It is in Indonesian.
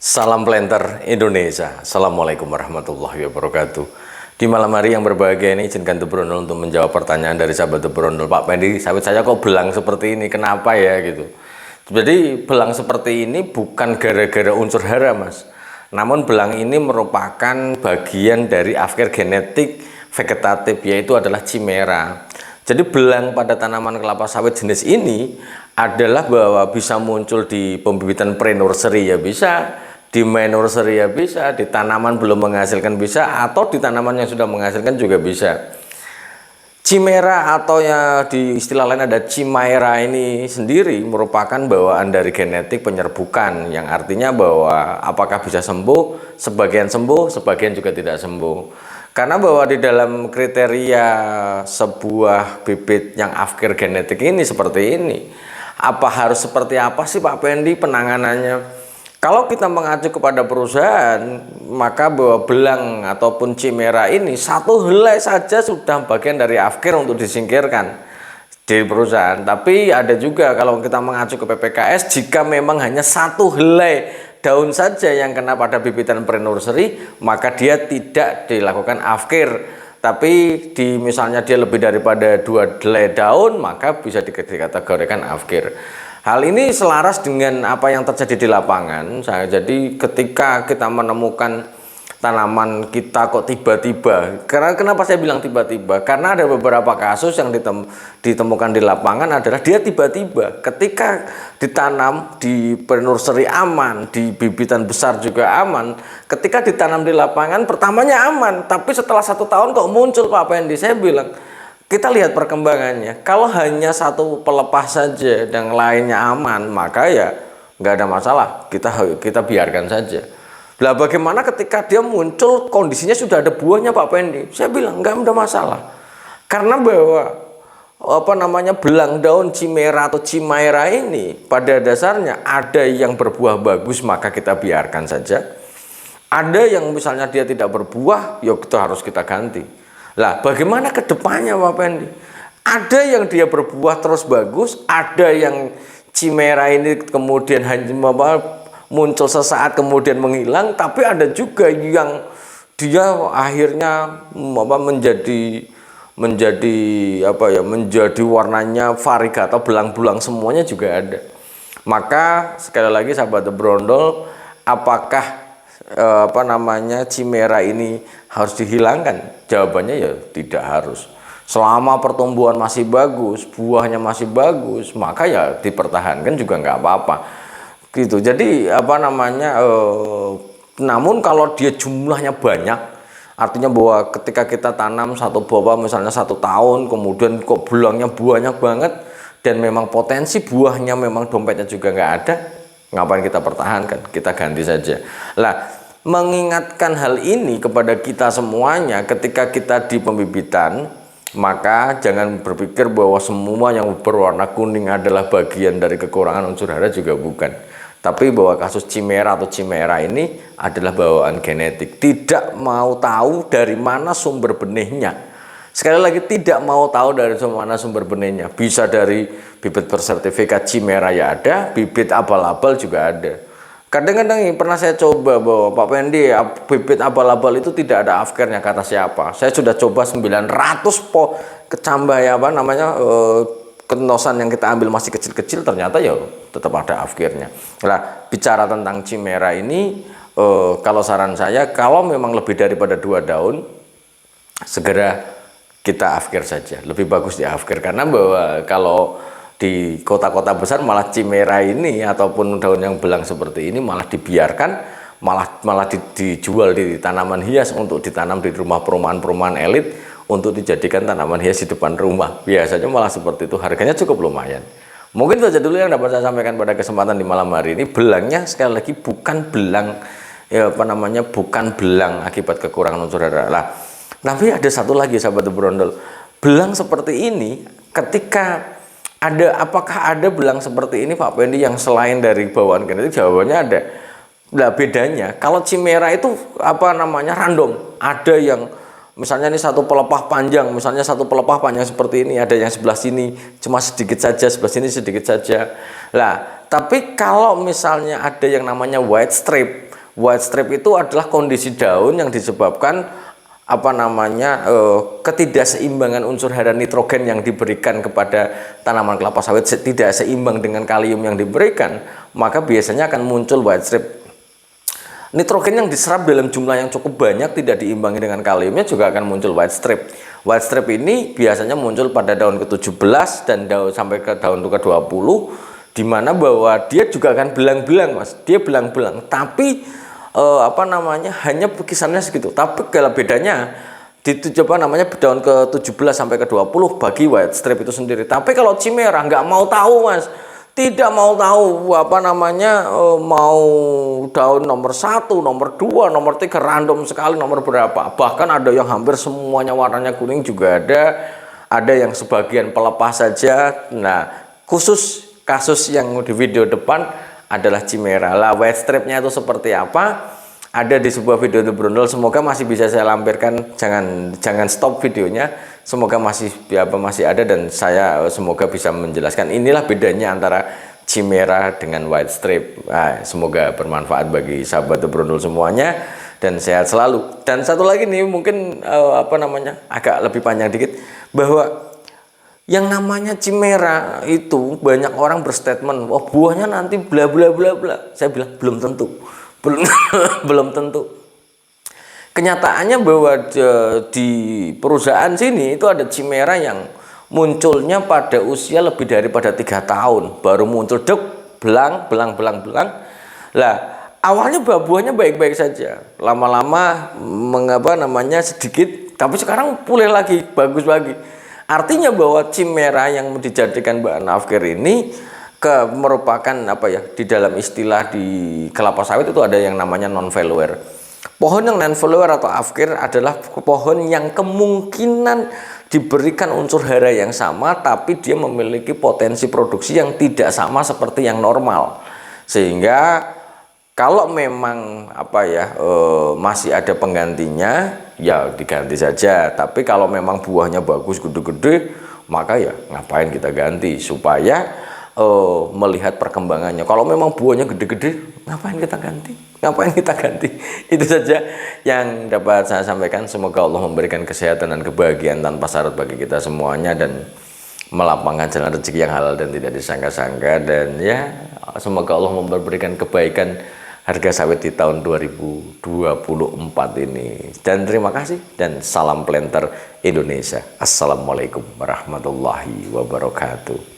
Salam planter Indonesia. Assalamualaikum warahmatullahi wabarakatuh. Di malam hari yang berbahagia ini izinkan The Brondol untuk menjawab pertanyaan dari sahabat The Brondol. Pak Pendi, sawit saya kok belang seperti ini, kenapa ya gitu. Jadi belang seperti ini bukan gara-gara unsur hara, Mas. Namun belang ini merupakan bagian dari afkir genetik vegetatif, yaitu adalah chimera. Jadi belang pada tanaman kelapa sawit jenis ini adalah bahwa bisa muncul di pembibitan pre-nursery ya bisa, di main nursery ya bisa, di tanaman belum menghasilkan bisa, atau di tanaman yang sudah menghasilkan juga bisa. Chimera atau ya di istilah lain ada chimaera ini sendiri merupakan bawaan dari genetik penyerbukan, yang artinya bahwa apakah bisa sembuh, sebagian juga tidak sembuh. Karena bahwa di dalam kriteria sebuah bibit yang afkir genetik ini seperti ini, apa harus seperti apa sih Pak Pendi penanganannya? Kalau kita mengacu kepada perusahaan, maka bahwa belang ataupun chimera ini satu helai saja sudah bagian dari afkir untuk disingkirkan di perusahaan. Tapi ada juga kalau kita mengacu ke PPKS, jika memang hanya satu helai daun saja yang kena pada bibitan pre-nursery, maka dia tidak dilakukan afkir. Tapi misalnya dia lebih daripada 2 helai daun, maka bisa dikategorikan afkir. Hal ini selaras dengan apa yang terjadi di lapangan. Jadi ketika kita menemukan tanaman kita kok tiba-tiba, karena kenapa saya bilang tiba-tiba? Karena ada beberapa kasus yang ditemukan di lapangan adalah dia tiba-tiba ketika ditanam di nursery aman, di bibitan besar juga aman, ketika ditanam di lapangan pertamanya aman, tapi setelah 1 tahun kok muncul Pak Pendi. Saya bilang kita lihat perkembangannya. Kalau hanya satu pelepas saja dan lainnya aman, maka ya nggak ada masalah, kita biarkan saja. Lah bagaimana ketika dia muncul kondisinya sudah ada buahnya Pak Pendi? Saya bilang nggak ada masalah. Karena bahwa belang daun chimera atau chimaera ini pada dasarnya ada yang berbuah bagus, maka kita biarkan saja. Ada yang misalnya dia tidak berbuah, ya itu harus kita ganti. Lah bagaimana ke depannya Pak Pendi? Ada yang dia berbuah terus bagus, ada yang chimera ini kemudian hanya muncul sesaat kemudian menghilang, tapi ada juga yang dia akhirnya menjadi warnanya variegated, belang-belang semuanya juga ada. Maka sekali lagi sahabat The Brondol, apakah chimera ini harus dihilangkan? Jawabannya ya tidak harus. Selama pertumbuhan masih bagus, buahnya masih bagus, maka ya dipertahankan juga nggak apa-apa gitu. Jadi namun kalau dia jumlahnya banyak, artinya bahwa ketika kita tanam satu buah misalnya 1 tahun, kemudian kok belangnya banyak banget dan memang potensi buahnya memang dompetnya juga nggak ada, ngapain kita pertahankan? Kita ganti saja. Lah, mengingatkan hal ini kepada kita semuanya ketika kita di pembibitan, maka jangan berpikir bahwa semua yang berwarna kuning adalah bagian dari kekurangan unsur hara, juga bukan. Tapi bahwa kasus chimera atau chimaera ini adalah bawaan genetik. Tidak mau tahu dari mana sumber benihnya. Sekali lagi, tidak mau tahu dari mana sumber benihnya. Bisa dari bibit bersertifikat chimera ya ada, bibit abal-abal juga ada. Kadang-kadang pernah saya coba bahwa Pak Pendi, bibit abal-abal itu tidak ada afkirnya, kata siapa? Saya sudah coba 900 kecambah kenosan yang kita ambil masih kecil-kecil, ternyata ya tetap ada afkirnya. Nah, bicara tentang chimera ini, kalau saran saya, kalau memang lebih daripada 2 daun, segera kita afkir saja. Lebih bagus di afkir, karena bahwa kalau di kota-kota besar malah chimera ini ataupun daun yang belang seperti ini malah dibiarkan, malah dijual di tanaman hias untuk ditanam di rumah perumahan-perumahan elit, untuk dijadikan tanaman hias di depan rumah. Biasanya malah seperti itu, harganya cukup lumayan. Mungkin saja dulu yang dapat saya sampaikan pada kesempatan di malam hari ini. Belangnya sekali lagi bukan belang bukan belang akibat kekurangan unsur hara. Lah, tapi ada satu lagi sahabat The Brondol. Belang seperti ini ketika apakah ada belang seperti ini Pak Pendi yang selain dari bawaan genetik? Jawabannya ada. Nah, bedanya kalau chimera itu random. Ada yang misalnya ini satu pelepah panjang, seperti ini, ada yang sebelah sini cuma sedikit saja, sebelah sini sedikit saja. Lah, tapi kalau misalnya ada yang namanya white strip, White strip itu adalah kondisi daun yang disebabkan ketidakseimbangan unsur hara nitrogen yang diberikan kepada tanaman kelapa sawit tidak seimbang dengan kalium yang diberikan, maka biasanya akan muncul white strip. Nitrogen yang diserap dalam jumlah yang cukup banyak tidak diimbangi dengan kaliumnya juga akan muncul white strip. White strip ini biasanya muncul pada daun ke-17 dan daun sampai ke daun ke-20, di mana bahwa dia juga akan belang-belang, Mas. Dia belang-belang, tapi hanya kisarannya segitu. Tapi kalau bedanya di daun ke-17 sampai ke-20 bagi white strip itu sendiri. Tapi kalau Chimera nggak mau tahu, Mas. Tidak mau tahu mau daun nomor 1, nomor 2, nomor 3, random sekali nomor berapa. Bahkan ada yang hampir semuanya warnanya kuning juga ada yang sebagian pelepas saja. Nah, khusus kasus yang di video depan adalah Chimera. Lah, white stripnya itu seperti apa? Ada di sebuah video The Brondol, semoga masih bisa saya lampirkan. Jangan stop videonya, semoga masih ada dan saya semoga bisa menjelaskan inilah bedanya antara Chimera dengan white strip. Nah, semoga bermanfaat bagi sahabat The Brondol semuanya dan sehat selalu. Dan satu lagi nih, mungkin agak lebih panjang dikit, bahwa yang namanya Chimera itu banyak orang berstatement, wah buahnya nanti bla bla bla bla. Saya bilang belum tentu. Belum tentu. Kenyataannya bahwa di perusahaan sini itu ada Chimera yang munculnya pada usia lebih daripada 3 tahun baru muncul, belang. Lah, awalnya buahnya baik-baik saja, lama-lama sedikit, tapi sekarang pulih lagi, bagus lagi. Artinya bahwa Chimera yang dijadikan bahan afkir ini merupakan di dalam istilah di kelapa sawit itu ada yang namanya non-follower. Pohon yang non-follower atau afkir adalah pohon yang kemungkinan diberikan unsur hara yang sama, tapi dia memiliki potensi produksi yang tidak sama seperti yang normal. Sehingga kalau memang masih ada penggantinya, ya diganti saja. Tapi kalau memang buahnya bagus, gede-gede, maka ya ngapain kita ganti, supaya melihat perkembangannya. Kalau memang buahnya gede-gede, ngapain kita ganti? Itu saja yang dapat saya sampaikan. Semoga Allah memberikan kesehatan dan kebahagiaan tanpa syarat bagi kita semuanya, dan melapangkan jalan rezeki yang halal dan tidak disangka-sangka. Dan ya, semoga Allah memberikan kebaikan harga sawit di tahun 2024 ini. Dan terima kasih dan salam planter Indonesia. Assalamualaikum warahmatullahi wabarakatuh.